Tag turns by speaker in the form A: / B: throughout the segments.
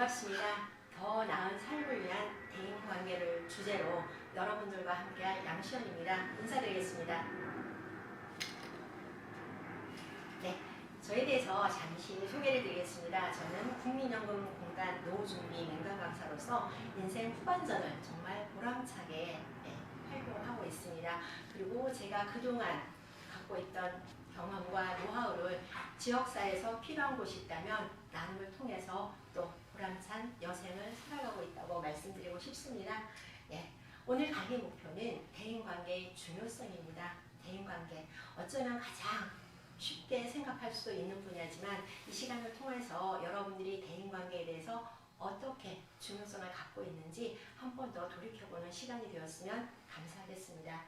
A: 반갑습니다. 더 나은 삶을 위한 대인관계를 주제로 여러분들과 함께할 양시연입니다. 인사드리겠습니다. 네, 저에 대해서 잠시 소개를 드리겠습니다. 저는 국민연금공단 노후준비 맹강 강사로서 인생 후반전을 정말 보람차게 활동하고 있습니다. 그리고 제가 그동안 갖고 있던 경험과 노하우를 지역사회에서 필요한 곳이 있다면 나눔을 통해서 또 보람찬 여생을 살아가고 있다고 말씀드리고 싶습니다. 오늘 강의 목표는 대인관계의 중요성입니다. 대인관계, 어쩌면 가장 쉽게 생각할 수도 있는 분야지만 이 시간을 통해서 여러분들이 대인관계에 대해서 어떻게 중요성을 갖고 있는지 한 번 더 돌이켜보는 시간이 되었으면 감사하겠습니다.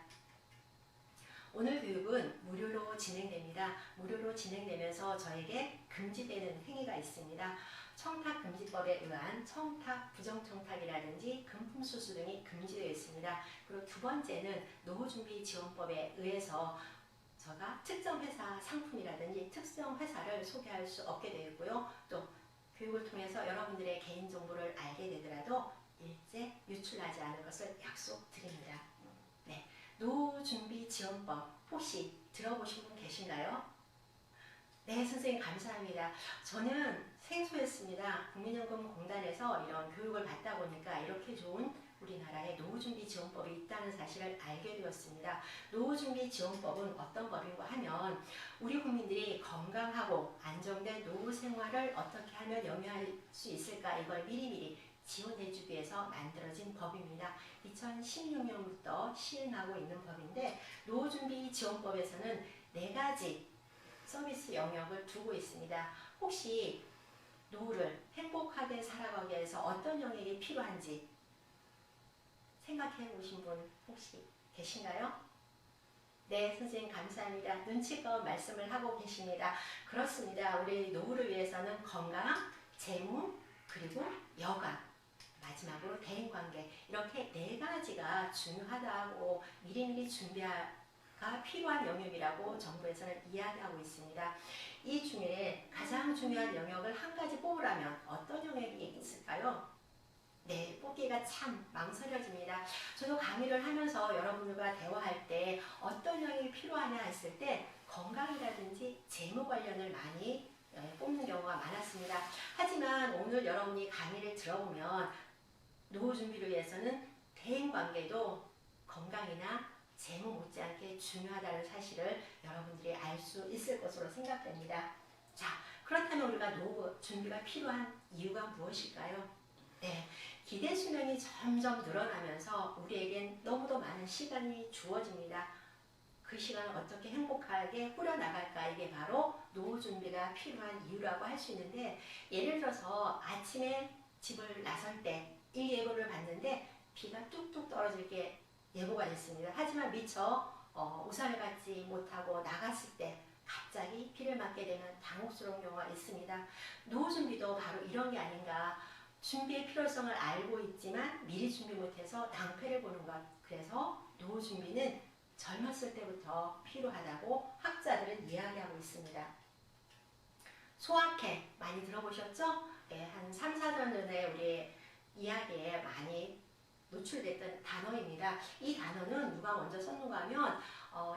A: 오늘 교육은 무료로 진행됩니다. 무료로 진행되면서 저에게 금지되는 행위가 있습니다. 청탁금지법에 의한 청탁, 부정청탁이라든지 금품수수 등이 금지되어 있습니다. 그리고 두 번째는 노후준비지원법에 의해서 제가 특정 회사 상품이라든지 특정 회사를 소개할 수 없게 되어 있고요. 또 교육을 통해서 여러분들의 개인정보를 알게 되더라도 일제 유출하지 않을 것을 약속드립니다. 노후준비지원법 혹시 들어보신 분 계신가요? 네, 선생님 감사합니다. 저는 생소했습니다. 국민연금공단에서 이런 교육을 받다 보니까 이렇게 좋은 우리나라에 노후준비지원법이 있다는 사실을 알게 되었습니다. 노후준비지원법은 어떤 법인가 하면 우리 국민들이 건강하고 안정된 노후 생활을 어떻게 하면 영위할 수 있을까 이걸 미리미리 지원해주기 위해서 만들어진 법입니다. 2016년부터 시행하고 있는 법인데 노후준비지원법에서는 4가지 서비스 영역을 두고 있습니다. 혹시 노후를 행복하게 살아가기 위해서 어떤 영역이 필요한지 생각해 보신 분 혹시 계신가요? 네, 선생님 감사합니다. 눈치껏 말씀을 하고 계십니다. 그렇습니다. 우리 노후를 위해서는 건강, 재무, 그리고 여가, 마지막으로 대인관계 이렇게 4가지가 중요하다고 미리미리 준비가 필요한 영역이라고 정부에서는 이야기하고 있습니다. 이 중에 가장 중요한 영역을 한 가지 뽑으라면 어떤 영역이 있을까요? 네, 뽑기가 참 망설여집니다. 저도 강의를 하면서 여러분들과 대화할 때 어떤 영역이 필요하냐 했을 때 건강이라든지 재무 관련을 많이 뽑는 경우가 많았습니다. 하지만 오늘 여러분이 강의를 들어보면 노후 준비를 위해서는 대인관계도 건강이나 재무 못지않게 중요하다는 사실을 여러분들이 알 수 있을 것으로 생각됩니다. 자, 그렇다면 우리가 노후 준비가 필요한 이유가 무엇일까요? 네, 기대 수명이 점점 늘어나면서 우리에겐 너무도 많은 시간이 주어집니다. 그 시간을 어떻게 행복하게 꾸려나갈까 이게 바로 노후 준비가 필요한 이유라고 할 수 있는데 예를 들어서 아침에 집을 나설 때 일예보를 봤는데 비가 뚝뚝 떨어질 게 예보가 됐습니다. 하지만 미처 우산을 갖지 못하고 나갔을 때 갑자기 비를 맞게 되면 당혹스러운 경우가 있습니다. 노후 준비도 바로 이런 게 아닌가. 준비의 필요성을 알고 있지만 미리 준비 못해서 낭패를 보는 것. 그래서 노후 준비는 젊었을 때부터 필요하다고 학자들은 이야기하고 있습니다. 소확행 많이 들어보셨죠? 네, 한 3, 4년 전에 우리 이야기에 많이 노출됐던 단어입니다. 이 단어는 누가 먼저 썼는가 하면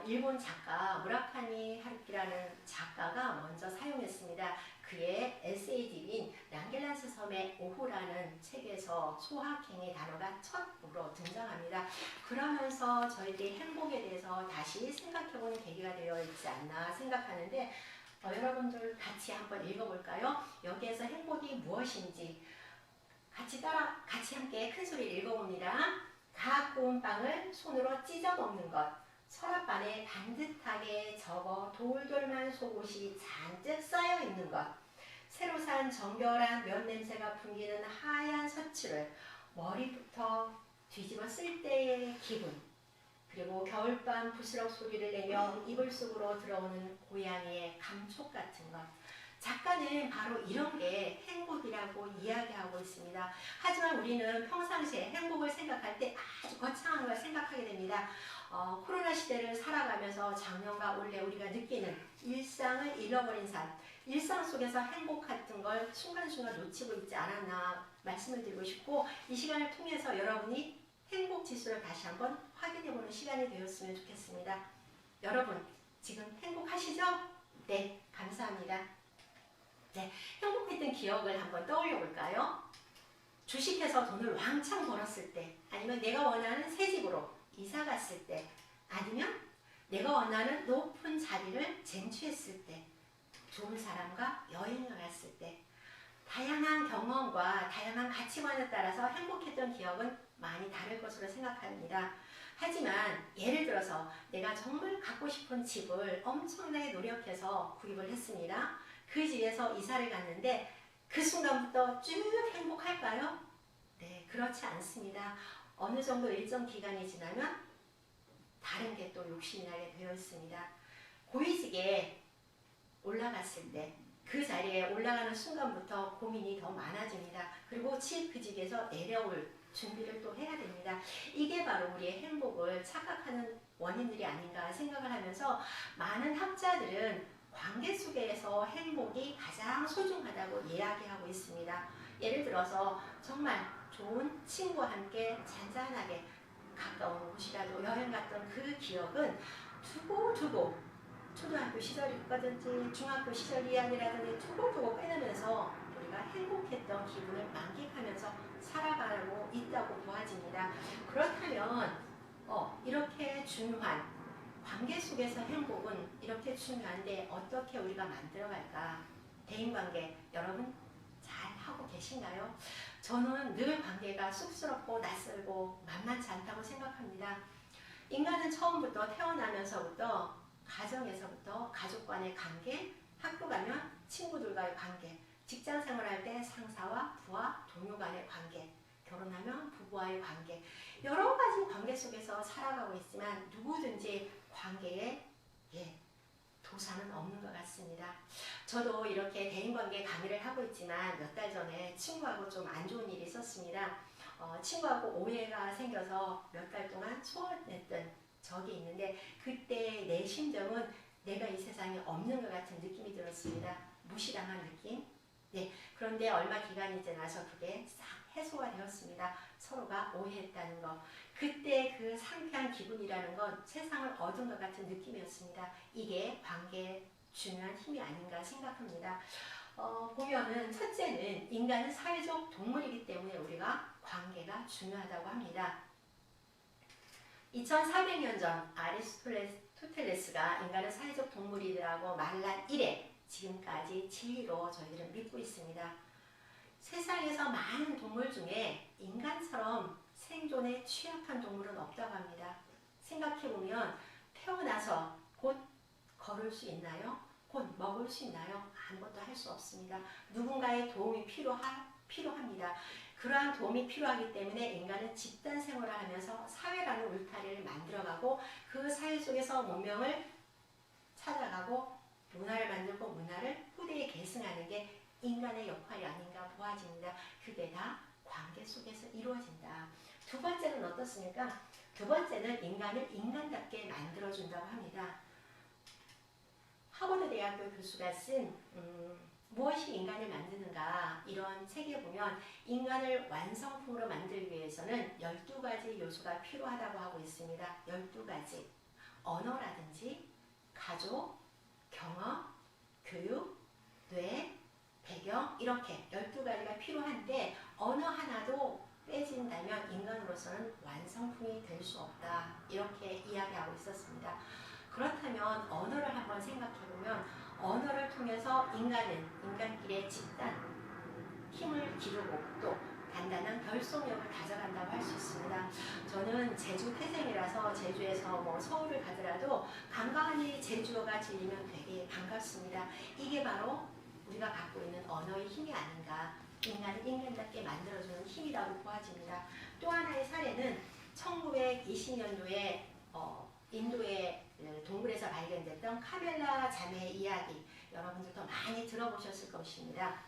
A: 일본 작가 무라카미 하루키라는 작가가 먼저 사용했습니다. 그의 에세이집인 랑겔란스 섬의 오후라는 책에서 소확행의 단어가 처음으로 등장합니다. 그러면서 저희들이 행복에 대해서 다시 생각해보는 계기가 되어 있지 않나 생각하는데 여러분들 같이 한번 읽어볼까요? 여기에서 행복이 무엇인지 같이 함께 큰 소리를 읽어봅니다. 각 구운 빵을 손으로 찢어 먹는 것, 서랍 안에 반듯하게 접어 돌돌만 속옷이 잔뜩 쌓여 있는 것, 새로 산 정결한 면 냄새가 풍기는 하얀 셔츠를 머리부터 뒤집어 쓸 때의 기분, 그리고 겨울밤 부스럭 소리를 내며 이불 속으로 들어오는 고양이의 감촉 같은 것, 작가는 바로 이런 게 행복이라고 이야기하고 있습니다. 하지만 우리는 평상시에 행복을 생각할 때 아주 거창한 걸 생각하게 됩니다. 코로나 시대를 살아가면서 작년과 올해 우리가 느끼는 일상을 잃어버린 삶, 일상 속에서 행복했던 걸 순간순간 놓치고 있지 않았나 말씀을 드리고 싶고, 이 시간을 통해서 여러분이 행복 지수를 다시 한번 확인해보는 시간이 되었으면 좋겠습니다. 여러분 지금 행복하시죠? 네, 감사합니다. 네, 행복했던 기억을 한번 떠올려 볼까요? 주식해서 돈을 왕창 벌었을 때, 아니면 내가 원하는 새 집으로 이사 갔을 때, 아니면 내가 원하는 높은 자리를 쟁취했을 때, 좋은 사람과 여행을 갔을 때, 다양한 경험과 다양한 가치관에 따라서 행복했던 기억은 많이 다를 것으로 생각합니다. 하지만 예를 들어서 내가 정말 갖고 싶은 집을 엄청나게 노력해서 구입을 했습니다. 그 집에서 이사를 갔는데 그 순간부터 쭉 행복할까요? 네, 그렇지 않습니다. 어느 정도 일정 기간이 지나면 다른 게 또 욕심이 나게 되어 있습니다. 고위직에 올라갔을 때 그 자리에 올라가는 순간부터 고민이 더 많아집니다. 그리고 그 집에서 내려올 준비를 또 해야 됩니다. 이게 바로 우리의 행복을 착각하는 원인들이 아닌가 생각을 하면서, 많은 학자들은 관계 속에서 행복이 가장 소중하다고 이야기하고 있습니다. 예를 들어서 정말 좋은 친구와 함께 잔잔하게 가까운 곳이라도 여행 갔던 그 기억은 두고두고 초등학교 시절이라든지 중학교 시절 이야기라든지 두고두고 꺼내면서 우리가 행복했던 기분을 만끽하면서 살아가고 있다고 보아집니다. 그렇다면 이렇게 중요한 관계 속에서 행복은 이렇게 중요한데 어떻게 우리가 만들어갈까? 대인관계 여러분 잘 하고 계신가요? 저는 늘 관계가 쑥스럽고 낯설고 만만치 않다고 생각합니다. 인간은 처음부터 태어나면서부터 가정에서부터 가족 간의 관계, 학교 가면 친구들과의 관계, 직장 생활할 때 상사와 부하, 동료 간의 관계, 결혼하면 부부와의 관계, 여러 가지 관계 속에서 살아가고 있지만 누구든지 관계에 도사는 없는 것 같습니다. 저도 이렇게 대인관계 강의를 하고 있지만 몇 달 전에 친구하고 좀 안 좋은 일이 있었습니다. 친구하고 오해가 생겨서 몇 달 동안 소원했던 적이 있는데, 그때 내 심정은 내가 이 세상에 없는 것 같은 느낌이 들었습니다. 무시당한 느낌. 네, 그런데 얼마 기간이 지나서 그게 싹 해소가 되었습니다. 서로가 오해했다는 것. 그때 그 상쾌한 기분이라는 건 세상을 얻은 것 같은 느낌이었습니다. 이게 관계의 중요한 힘이 아닌가 생각합니다. 보면은 첫째는 인간은 사회적 동물이기 때문에 우리가 관계가 중요하다고 합니다. 2400년 전 아리스토텔레스가 인간은 사회적 동물이라고 말한 이래 지금까지 진리로 저희들은 믿고 있습니다. 세상에서 많은 동물 중에 인간처럼 생존에 취약한 동물은 없다고 합니다. 생각해보면 태어나서 곧 걸을 수 있나요? 곧 먹을 수 있나요? 아무것도 할 수 없습니다. 누군가의 도움이 필요합니다. 그러한 도움이 필요하기 때문에 인간은 집단 생활을 하면서 사회라는 울타리를 만들어가고 그 사회 속에서 문명을 찾아가고 문화를 만들고 문화를 후대에 계승하는 게 인간의 역할이 아닌가 보아집니다. 그게 다 관계 속에서 이루어진다. 두 번째는 어떻습니까? 두 번째는 인간을 인간답게 만들어준다고 합니다. 하버드 대학교 교수가 쓴 무엇이 인간을 만드는가 이런 책에 보면 인간을 완성품으로 만들기 위해서는 12가지 요소가 필요하다고 하고 있습니다. 12가지. 언어라든지 가족, 경험, 교육, 뇌, 배경 이렇게 12가지가 필요한데 어느 하나도 빼진다면 인간으로서는 완성품이 될 수 없다. 이렇게 이야기하고 있었습니다. 그렇다면 언어를 한번 생각해보면 언어를 통해서 인간끼리의 집단, 힘을 기르고 또 단단한 결속력을 다져간다고 할 수 있습니다. 저는 제주 태생이라서 제주에서 서울을 가더라도 간간히 제주어가 들리면 되게 반갑습니다. 이게 바로 우리가 갖고 있는 언어의 힘이 아닌가, 인간을 인간답게 만들어주는 힘이라고 보아집니다. 또 하나의 사례는 1920년도에 인도의 동굴에서 발견됐던 카멜라 자매의 이야기. 여러분들도 많이 들어보셨을 것입니다.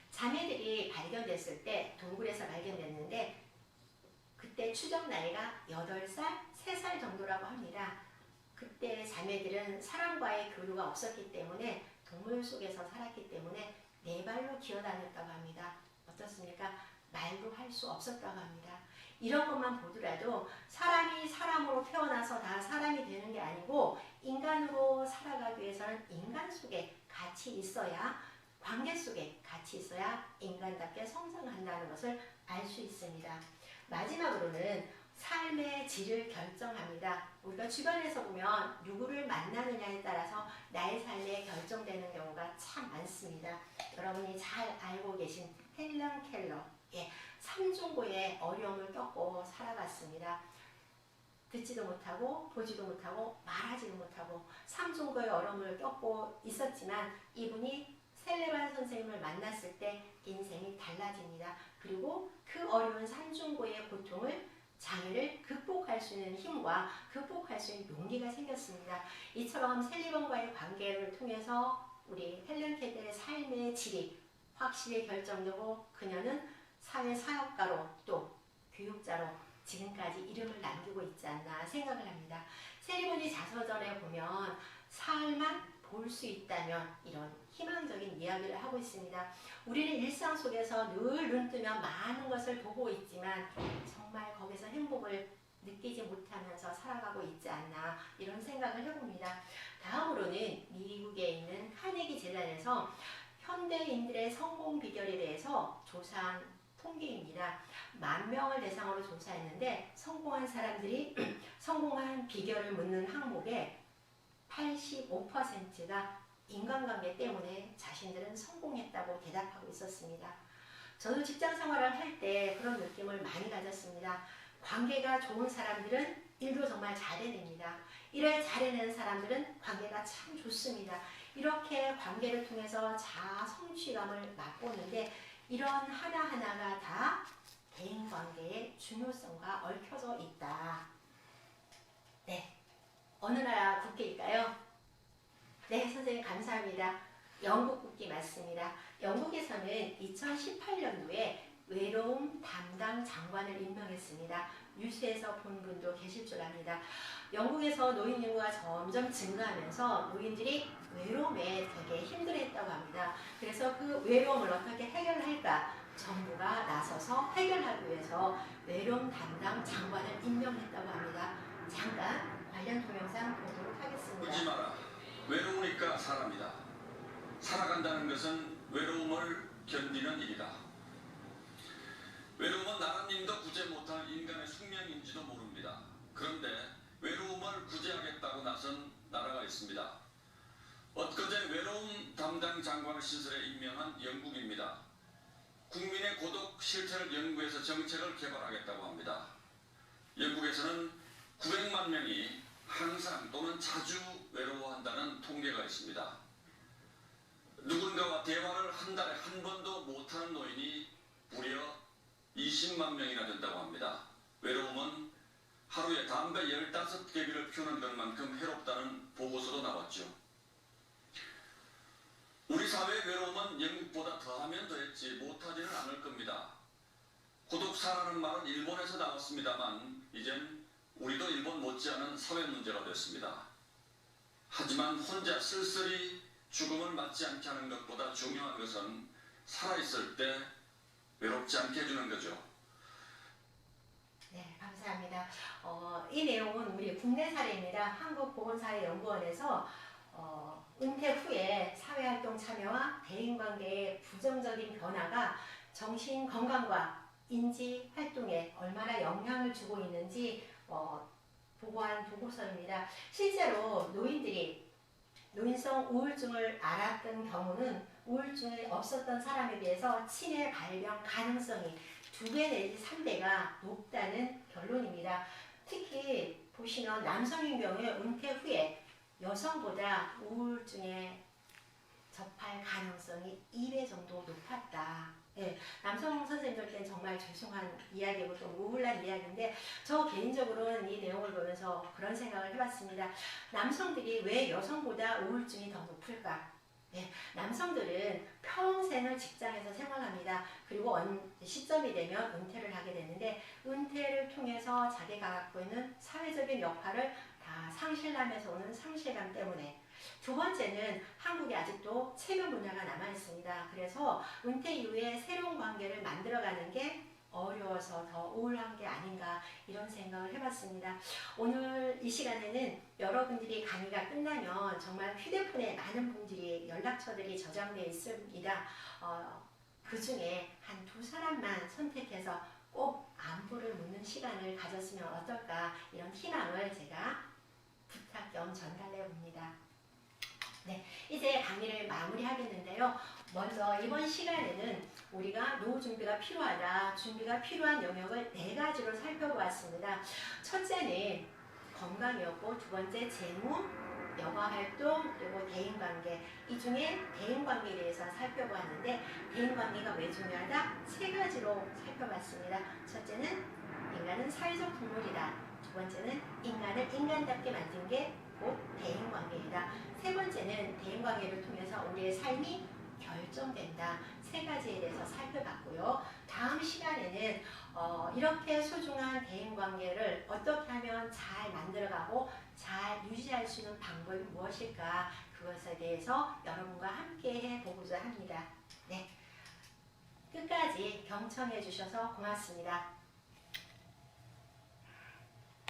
A: 자매들이 발견됐을 때 동굴에서 발견됐는데 그때 추적 나이가 8살, 3살 정도라고 합니다. 그때 자매들은 사람과의 교류가 없었기 때문에 동물 속에서 살았기 때문에 4발로 기어다녔다고 합니다. 어떻습니까? 말도 할 수 없었다고 합니다. 이런 것만 보더라도 사람이 사람으로 태어나서 다 사람이 되는 게 아니고 인간으로 살아가기 위해서는 인간 속에 같이 있어야, 관계 속에 같이 있어야 인간답게 성장한다는 것을 알 수 있습니다. 마지막으로는 삶의 질을 결정합니다. 우리가 주변에서 보면 누구를 만나느냐에 따라서 나의 삶에 결정되는 경우가 참 많습니다. 여러분이 잘 알고 계신 헬런 켈러, 삼중고의 어려움을 겪고 살아갔습니다. 듣지도 못하고 보지도 못하고 말하지도 못하고 삼중고의 어려움을 겪고 있었지만 이분이 셀레반 선생님을 만났을 때 인생이 달라집니다. 그리고 그 어려운 삼중고의 고통을, 장애를 극복할 수 있는 힘과 극복할 수 있는 용기가 생겼습니다. 이처럼 셀리번과의 관계를 통해서 우리 헬런 켈러의 삶의 질이 확실히 결정되고 그녀는 사회사역가로 또 교육자로 지금까지 이름을 남기고 있지 않나 생각을 합니다. 셀리번이 자서전에 보면 사흘만 볼 수 있다면 이런 희망적인 이야기를 하고 있습니다. 우리는 일상 속에서 늘 눈뜨면 많은 것을 보고 있지만 정말 거기서 행복을 느끼지 못하면서 살아가고 있지 않나 이런 생각을 해봅니다. 다음으로는 미국에 있는 카네기 재단에서 현대인들의 성공 비결에 대해서 조사한 통계입니다. 10,000명을 대상으로 조사했는데 성공한 사람들이 성공한 비결을 묻는 항목에 85%가 인간관계 때문에 자신들은 성공했다고 대답하고 있었습니다. 저도 직장 생활을 할 때 그런 느낌을 많이 가졌습니다. 관계가 좋은 사람들은 일도 정말 잘해냅니다. 일을 잘해내는 사람들은 관계가 참 좋습니다. 이렇게 관계를 통해서 자아 성취감을 맛보는데 이런 하나하나가 다 대인관계의 중요성과 얽혀져 있다. 네, 어느 나라 국기일까요? 네, 선생님 감사합니다. 영국 국기 맞습니다. 영국에서는 2018년도에 외로움 담당 장관을 임명했습니다. 뉴스에서 본 분도 계실 줄 압니다. 영국에서 노인 인구가 점점 증가하면서 노인들이 외로움에 되게 힘들어했다고 합니다. 그래서 그 외로움을 어떻게 해결할까? 정부가 나서서 해결하기 위해서 외로움 담당 장관을 임명했다고 합니다. 잠깐 관련 동영상 보도록 하겠습니다.
B: 울지 마라. 외로우니까 사람이다. 살아간다는 것은 외로움을 견디는 일이다. 외로움은 나라님도 구제 못할 인간의 숙명인지도 모릅니다. 그런데 외로움을 구제하겠다고 나선 나라가 있습니다. 엊그제 외로움 담당 장관을 신설해 임명한 영국입니다. 국민의 고독 실태를 연구해서 정책을 개발하겠다고 합니다. 영국에서는 900만 명이 항상 또는 자주 외로워한다는 통계가 있습니다. 누군가와 대화를 한 달에 한 번도 못하는 노인이 무려 20만 명이나 된다고 합니다. 외로움은 하루에 담배 15개비를 피우는 것만큼 해롭다는 보고서도 나왔죠. 우리 사회의 외로움은 영국보다 더하면 더했지 못하지는 않을 겁니다. 고독사라는 말은 일본에서 나왔습니다만 이젠 우리도 일본 못지않은 사회 문제가 됐습니다. 하지만 혼자 쓸쓸히 죽음을 맞지 않게 하는 것보다 중요한 것은 살아있을 때 외롭지 않게 해주는 거죠.
A: 네, 감사합니다. 이 내용은 우리 국내 사례입니다. 한국보건사회연구원에서 은퇴 후에 사회활동 참여와 대인관계의 부정적인 변화가 정신 건강과 인지 활동에 얼마나 영향을 주고 있는지 보고한 보고서입니다. 실제로 노인들이 노인성 우울증을 앓았던 경우는 우울증이 없었던 사람에 비해서 치매 발병 가능성이 2배 내지 3배가 높다는 결론입니다. 특히 보시면 남성인 경우에 은퇴 후에 여성보다 우울증에 접할 가능성이 2배 정도 높았다. 예, 남성 선생님들께는 정말 죄송한 이야기고 또 우울한 이야기인데 저 개인적으로는 이 내용을 보면서 그런 생각을 해봤습니다. 남성들이 왜 여성보다 우울증이 더 높을까? 예, 남성들은 평생을 직장에서 생활합니다. 그리고 시점이 되면 은퇴를 하게 되는데 은퇴를 통해서 자기가 갖고 있는 사회적인 역할을 다 상실하면서 오는 상실감 때문에 두 번째는 한국에 아직도 체면 문화가 남아있습니다. 그래서 은퇴 이후에 새로운 관계를 만들어가는 게 어려워서 더 우울한 게 아닌가 이런 생각을 해봤습니다. 오늘 이 시간에는 여러분들이 강의가 끝나면 정말 휴대폰에 많은 분들이 연락처들이 저장되어 있습니다. 그 중에 한 두 사람만 선택해서 꼭 안부를 묻는 시간을 가졌으면 어떨까 이런 희망을 제가 부탁 겸 전달해 봅니다. 네, 이제 강의를 마무리하겠는데요. 먼저 이번 시간에는 우리가 노후 준비가 필요하다, 준비가 필요한 영역을 4가지로 살펴보았습니다. 첫째는 건강이었고, 두 번째 재무, 여가활동, 그리고 대인관계. 이 중에 대인관계에 대해서 살펴보았는데 대인관계가 왜 중요하다? 3가지로 살펴봤습니다. 첫째는 인간은 사회적 동물이다. 두 번째는 인간을 인간답게 만든 게 곧 대인관계이다. 세 번째는 대인관계를 통해서 우리의 삶이 결정된다. 3가지에 대해서 살펴봤고요. 다음 시간에는 이렇게 소중한 대인관계를 어떻게 하면 잘 만들어가고 잘 유지할 수 있는 방법이 무엇일까 그것에 대해서 여러분과 함께 해보고자 합니다. 네, 끝까지 경청해 주셔서 고맙습니다.